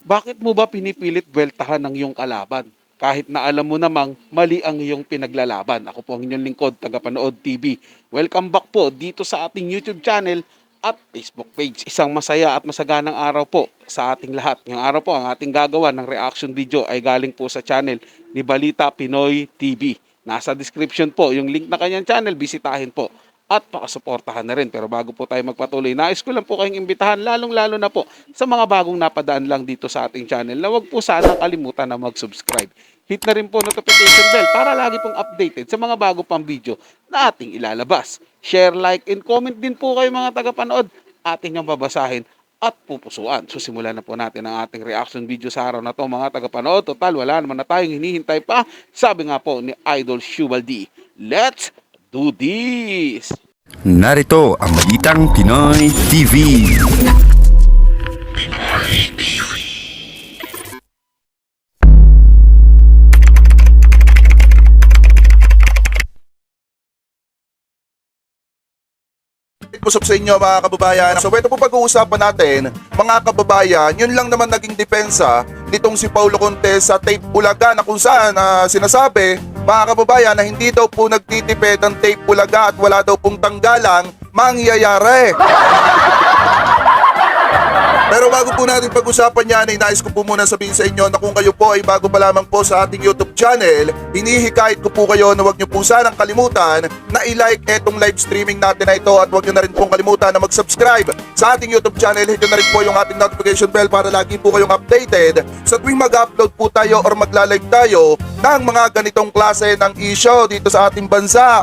Bakit mo ba pinipilit buweltahan ng iyong kalaban? Kahit na alam mo namang mali ang iyong pinaglalaban. Ako po ang inyong lingkod, Tagapanood TV. Welcome back po dito sa ating YouTube channel at Facebook page. Isang masaya at masaganang araw po sa ating lahat. Ngayong araw po, ang ating gagawa ng reaction video ay galing po sa channel ni Balita Pinoy TV. Nasa description po yung link na kanyang channel, bisitahin po at pakasuportahan na rin. Pero bago po tayo magpatuloy, nais ko lang po kayong imbitahan, lalong-lalo na po sa mga bagong napadaan lang dito sa ating channel, na wag po sana kalimutan na mag-subscribe. Hit na rin po notification bell para lagi pong updated sa mga bago pang video na ating ilalabas. Share, like, and comment din po kayo mga tagapanood. Ating niyang babasahin at pupusuan. So simulan na po natin ang ating reaction video sa araw na to mga tagapanood. Total, wala naman na tayong hinihintay pa. Sabi nga po ni Idol Shubaldi, let's do this! Narito ang Balitang Pinoy TV. Pusok sa inyo mga kababayan. So ito po pag-uusapan natin, mga kababayan, yun lang naman naging depensa nitong si Paulo Contes sa tape Bulaga na kung saan sinasabi, mga kababayan, na hindi daw po nagtitipid ang tape Bulaga at wala daw pong tanggalang mangyayari. Pero bago po natin pag-usapan yan, ay nais ko po muna sabihin sa inyo na kung kayo po ay bago pa lamang po sa ating YouTube channel, hinihikayat ko po kayo na huwag nyo po sanang kalimutan na i-like etong live streaming natin na ito at huwag nyo na rin pong kalimutan na mag-subscribe sa ating YouTube channel. Hit nyo na rin po yung ating notification bell para lagi po kayong updated sa tuwing mag-upload po tayo or magla-live tayo ng mga ganitong klase ng issue dito sa ating bansa.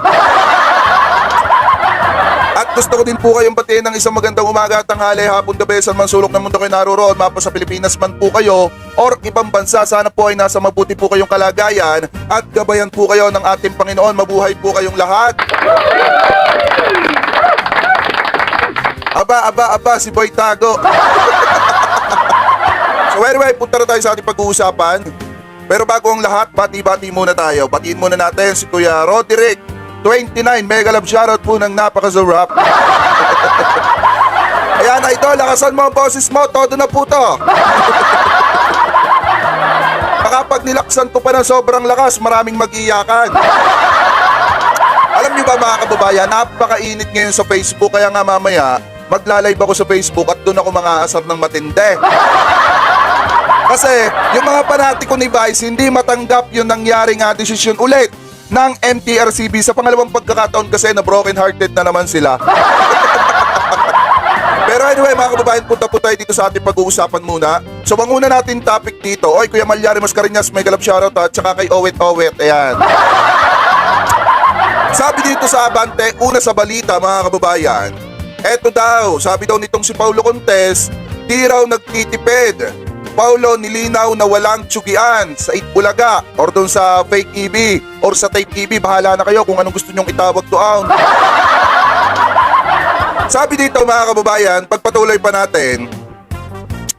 At gusto ko din po kayong batiin ng isang magandang umaga at tanghali, hapon, gabi, saan man sulok ng mundo kayo naroon, mapa sa Pilipinas man po kayo or ibang bansa. Sana po ay nasa mabuti po kayong kalagayan at gabayan po kayo ng ating Panginoon. Mabuhay po kayong lahat. Aba, si Boy Tago. So anyway, punta na tayo sa ating pag-uusapan. Pero bago ang lahat, bati-bati muna tayo. Batiin muna natin si Kuya Roderick 29, mega love shoutout po ng napaka-zarap. Ayan na ito, lakasan mo ang boses mo, todo na po to. Baka pag nilaksan ko pa ng sobrang lakas, maraming mag-iyakan. Alam niyo ba mga kababayan, napakainit ngayon sa Facebook, kaya nga mamaya, magla-live ako sa Facebook at doon ako mga-asar ng matindi. Kasi yung mga panatiko ni Vice, hindi matanggap yung nangyaring desisyon ulit ng MTRCB sa pangalawang pagkakataon kasi na broken hearted na naman sila. Pero anyway mga kababayan, punta po tayo dito sa ating pag-uusapan muna. So ang una natin topic dito, oy Kuya Malyari Mascareñas, mega love shoutout at saka kay Owet Owet, ayan. Sabi dito sa Abante, una sa balita mga kababayan, eto daw, sabi daw nitong si Paulo Contes, di raw nagtitipid. Paulo nilinaw na walang tsugian sa Itbulaga or doon sa fake EB or sa tape EB. Bahala na kayo kung anong gusto nyong itawag doon. Sabi dito mga kababayan, pagpatuloy pa natin,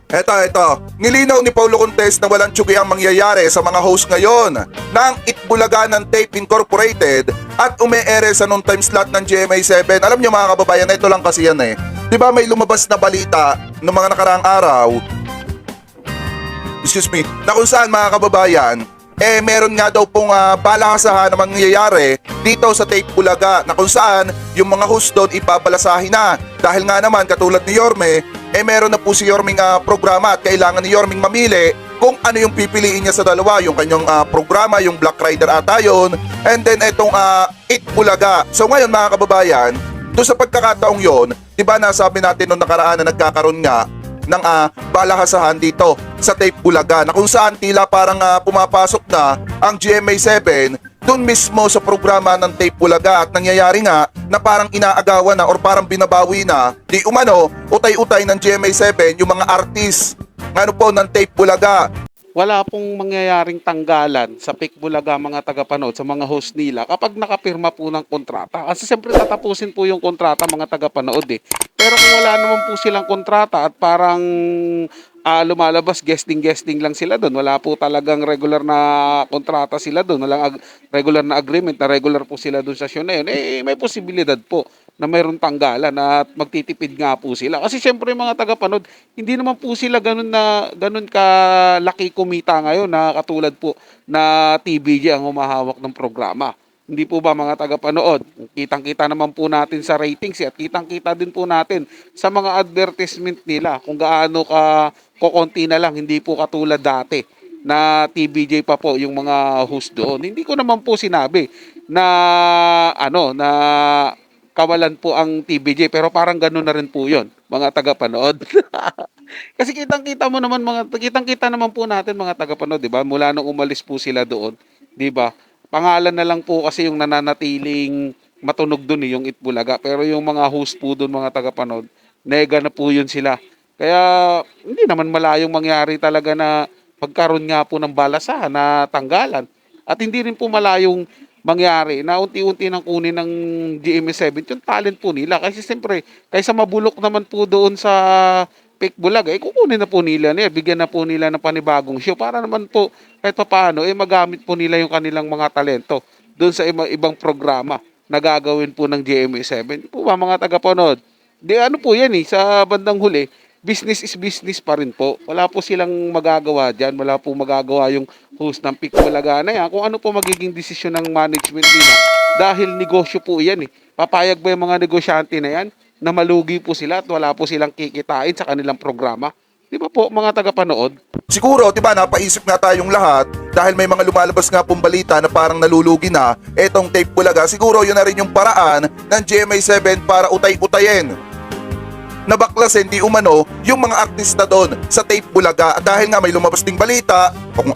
eto, nilinaw ni Paulo Contes na walang tsugiang mangyayari sa mga host ngayon ng Itbulaga ng Tape Incorporated at ume-ere sa noon time slot ng GMA7. Alam nyo mga kababayan, ito lang kasi yan eh. Diba may lumabas na balita ng mga nakaraang araw, na kung saan mga kababayan, meron nga daw pong balahasahan na mangyayari dito sa Tape Bulaga na kung saan yung mga host doon ipapalasahin na. Dahil nga naman katulad ni Yorme, meron na po si Yorming programa at kailangan ni Yorming mamili kung ano yung pipiliin niya sa dalawa, yung kanyang programa, yung Black Rider ata yun, and then itong It Bulaga. So ngayon mga kababayan, doon sa pagkakataong yon, di ba nasabi natin nung nakaraan na nagkakaroon nga ng balahasahan dito sa Tape Bulaga na kung saan tila parang pumapasok na ang GMA7 doon mismo sa programa ng Tape Bulaga at nangyayari nga na parang inaagawan na or parang binabawi na di umano utay-utay ng GMA7 yung mga artist ng Tape Bulaga. Wala pong mangyayaring tanggalan sa Fake Bulaga mga tagapanood sa mga host nila kapag nakapirma po ng kontrata. Kasi siyempre tatapusin po yung kontrata mga tagapanood eh. Pero kung wala naman po silang kontrata at parang lumalabas guesting lang sila doon, wala po talagang regular na kontrata sila doon, walang regular na agreement na regular po sila doon sa show na yun, may posibilidad po na mayroong tanggalan at magtitipid nga po sila. Kasi siyempre mga tagapanood, hindi naman po sila ganun kalaki kumita ngayon na katulad po na TVJ ang humahawak ng programa. Hindi po ba mga tagapanood? Kitang-kita naman po natin sa ratings at kitang-kita din po natin sa mga advertisement nila kung gaano kukonti na lang, hindi po katulad dati na TVJ pa po yung mga host doon. Hindi ko naman po sinabi na na kawalan po ang TVJ pero parang ganoon na rin po 'yon, mga tagapanood. Kasi kitang-kita naman po natin mga tagapanood, 'di ba? Mula nung umalis po sila doon, 'di ba? Pangalan na lang po kasi yung nananatiling matunog doon yung Itbulaga. Pero yung mga host po doon mga tagapanood, nega na po yun sila. Kaya hindi naman malayong mangyari talaga na pagkaroon nga po ng balasahan na tanggalan. At hindi rin po malayong mangyari na unti-unti nang kunin ng GMA7 yung talent po nila. Kasi siyempre, kaysa mabulok naman po doon sa Fake Bulaga, kukunin na po nila bigyan na po nila ng panibagong show para naman po kahit paano, magamit po nila yung kanilang mga talento doon sa ibang programa na gagawin po ng GMA7. Di po ba mga tagapanood? Di ano po yan sa bandang huli, business is business pa rin po. Wala po silang magagawa dyan, wala po magagawa yung host ng Fake Bulaga na yan. Kung ano po magiging desisyon ng management nila, dahil negosyo po yan Papayag ba yung mga negosyante na yan na malugi po sila at wala po silang kikitain sa kanilang programa? Di ba po mga tagapanood? Siguro, di ba, napaisip nga tayong lahat dahil may mga lumalabas nga pong balita na parang nalulugi na etong Tape Bulaga. Siguro yun na rin yung paraan ng GMA7 para utay-utayin, nabaklasin di umano yung mga artista doon sa Tape Bulaga. At dahil nga may lumabas ding balita, kung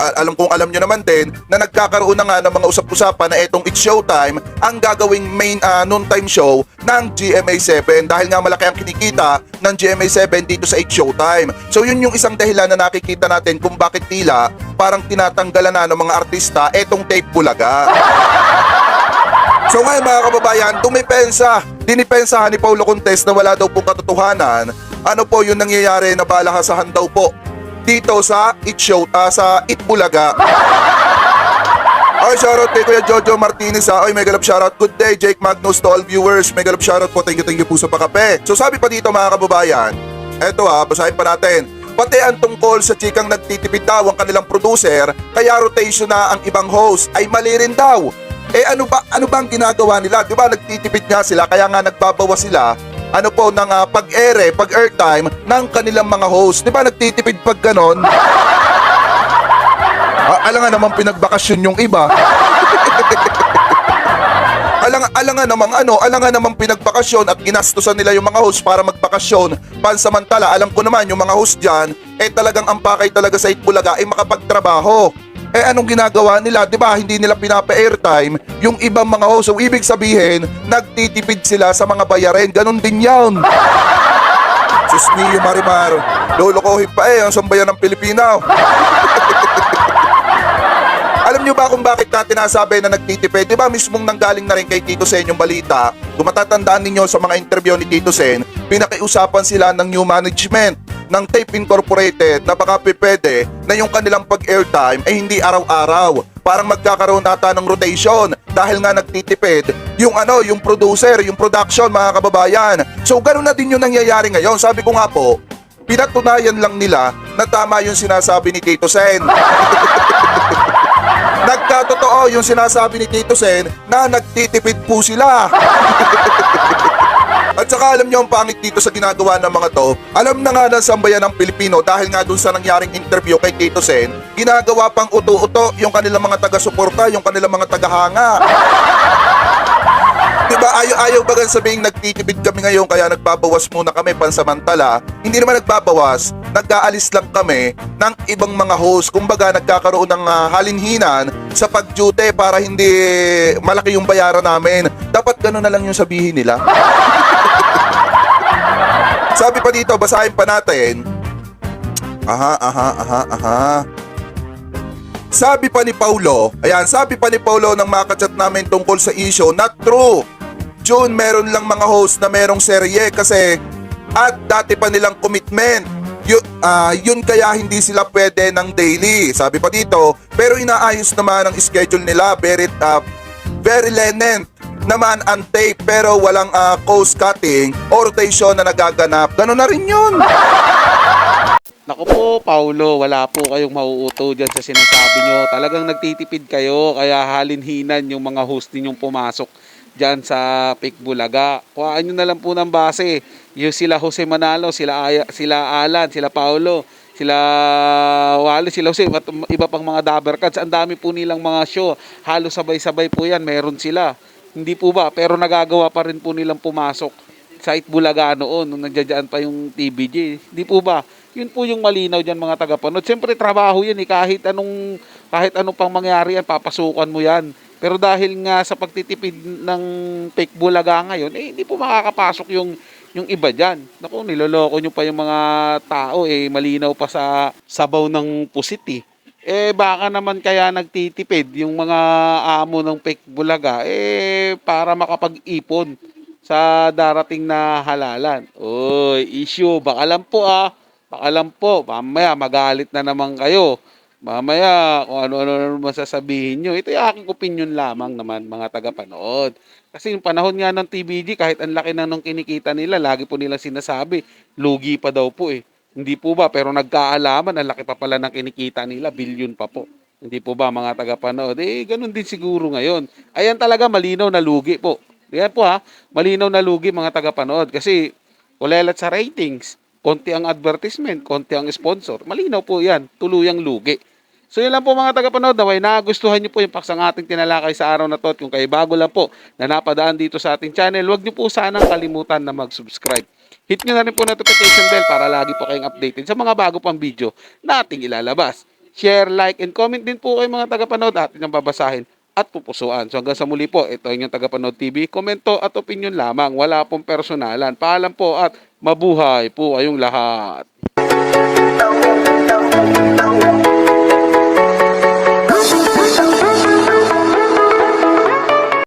alam nyo naman din, na nagkakaroon na nga ng mga usap-usapan na etong It's Showtime ang gagawing main noontime show ng GMA7 dahil nga malaki ang kinikita ng GMA7 dito sa It's Showtime. So yun yung isang dahilan na nakikita natin kung bakit tila parang tinatanggalan na ng mga artista etong Tape Bulaga. So ngayon mga kababayan, dinipensahan ni Paulo Contes na wala daw pong katotohanan. Ano po yung nangyayari na balahasahan daw po dito sa sa Itbulaga. Ay, shoutout kay Kuya Jojo Martinez Ay, mega love shoutout. Good day, Jake Magnus to all viewers. Mega love shoutout po. Thank you po sa pakape. So sabi pa dito mga kababayan, eto basahin pa natin. Pati ang tungkol sa chikang nagtitipid daw ang kanilang producer, kaya rotation na ang ibang host ay mali rin daw. Ano ba ang ginagawa nila? Di ba nagtitipid nga sila kaya nga nagbabawas sila ng pag-airtime ng kanilang mga host. Di ba nagtitipid pag ganon? Alam nga naman pinagbakasyon yung iba. alam nga namang pinagbakasyon at ginastusan nila yung mga host para magbakasyon. Pansamantala, alam ko naman yung mga host dyan, talagang ang pakay talaga sa Itbulaga ay makapagtrabaho. Anong ginagawa nila? 'Di ba? Hindi nila pinapa-airtime yung ibang mga host. So ibig sabihin, nagtitipid sila sa mga bayarin. Ganon din 'yan. Sus mio Marimar, lolokohin pa ang sambayan ng Pilipino. Alam nyo ba kung bakit natin nasabi na nagtitipid? Di ba mismong nanggaling na rin kay Tito Sen yung balita? Kung matatandaan ninyo sa mga interview ni Tito Sen, pinakiusapan sila ng new management ng Tape Incorporated na baka pwede na yung kanilang pag-airtime ay hindi araw-araw. Parang magkakaroon ata ng rotation dahil nga nagtitipid yung producer, yung production mga kababayan. So ganoon na din yung nangyayari ngayon. Sabi ko nga po, pinatunayan lang nila na tama yung sinasabi ni Tito Sen. Nagkatotoo yung sinasabi ni Tito Sen na nagtitipid po sila. At saka alam nyo ang pangit dito sa ginagawa ng mga to, alam na nga ng sambayan ng Pilipino dahil nga dun sa nangyaring interview kay Tito Sen, ginagawa pang uto-uto yung kanilang mga taga-suporta, yung kanilang mga tagahanga. Diba ayaw bagang sabihin nagtitipid kami ngayon kaya nagbabawas muna kami pansamantala. Hindi naman nagbabawas, nag-aalis lang kami ng ibang mga host. Kumbaga nagkakaroon ng halinhinan sa pag-duty para hindi malaki yung bayaran namin. Dapat gano'n na lang yung sabihin nila. Sabi pa dito, basahin pa natin. Sabi pa ni Paulo nang makachat namin tungkol sa issue, not true. June, meron lang mga host na merong serye kasi at dati pa nilang commitment. Yun kaya hindi sila pwede ng daily. Sabi pa dito, pero inaayos naman ang schedule nila, very lenient. naman ang tape pero walang coast cutting o rotation na nagaganap. Ganun na rin yun. Naku po, Paulo, wala po kayong mauuto dyan sa sinasabi nyo. Talagang nagtitipid kayo, kaya halinhinan yung mga host ninyong pumasok dyan sa Pick Bulaga. Kuhaan nyo na lang po ng base. Yung sila Jose Manalo, sila Alan, sila Paulo, sila Wally, sila Jose, at iba pang mga Dabber Cats. Ang dami po nilang mga show. Halos sabay-sabay po yan, meron sila. Hindi po ba? Pero nagagawa pa rin po nilang pumasok sa Bulaga noon, nung nandiyan pa yung TVJ. Hindi po ba? Yun po yung malinaw dyan mga tagapanood. Siyempre trabaho yan eh. Kahit anong pang mangyari yan, papasukan mo yan. Pero dahil nga sa pagtitipid ng Fake Bulaga ngayon, hindi po makakapasok yung iba dyan. Naku, niloloko nyo pa yung mga tao eh. Malinaw pa sa sabaw ng pusit eh. Baka naman kaya nagtitipid yung mga amo ng Fake Bulaga para makapag-ipon sa darating na halalan. Oy, issue. Baka lang po Baka lang po, mamaya magalit na naman kayo. Mamaya kung ano-ano masasabihin nyo. Ito yung aking opinion lamang naman mga tagapanood. Kasi yung panahon nga ng TVG, kahit ang laki na nung kinikita nila, lagi po nila sinasabi, lugi pa daw po eh. Hindi po ba? Pero nagkaalaman, ang laki pa pala ng kinikita nila, billion pa po. Hindi po ba mga tagapanood? Ganun din siguro ngayon. Ayan talaga malinaw na lugi po. Yan po malinaw na lugi mga tagapanood. Kasi kulelat sa ratings. Konti ang advertisement, konti ang sponsor. Malinaw po yan, tuluyang lugi. So yun lang po mga tagapanood, naway nagustuhan nyo po yung paksang ating tinalakay sa araw na to. At kung kayo bago lang po na napadaan dito sa ating channel, huwag nyo po sanang kalimutan na mag-subscribe. Hit nyo na rin po notification bell para lagi po kayong updated sa mga bago pang video na ating ilalabas. Share, like, and comment din po kayo mga tagapanood, atin ang babasahin at pupusuan. So hanggang sa muli po, ito yung Tagapanood TV. Komento at opinion lamang, wala pong personalan. Paalam po at mabuhay po kayong lahat.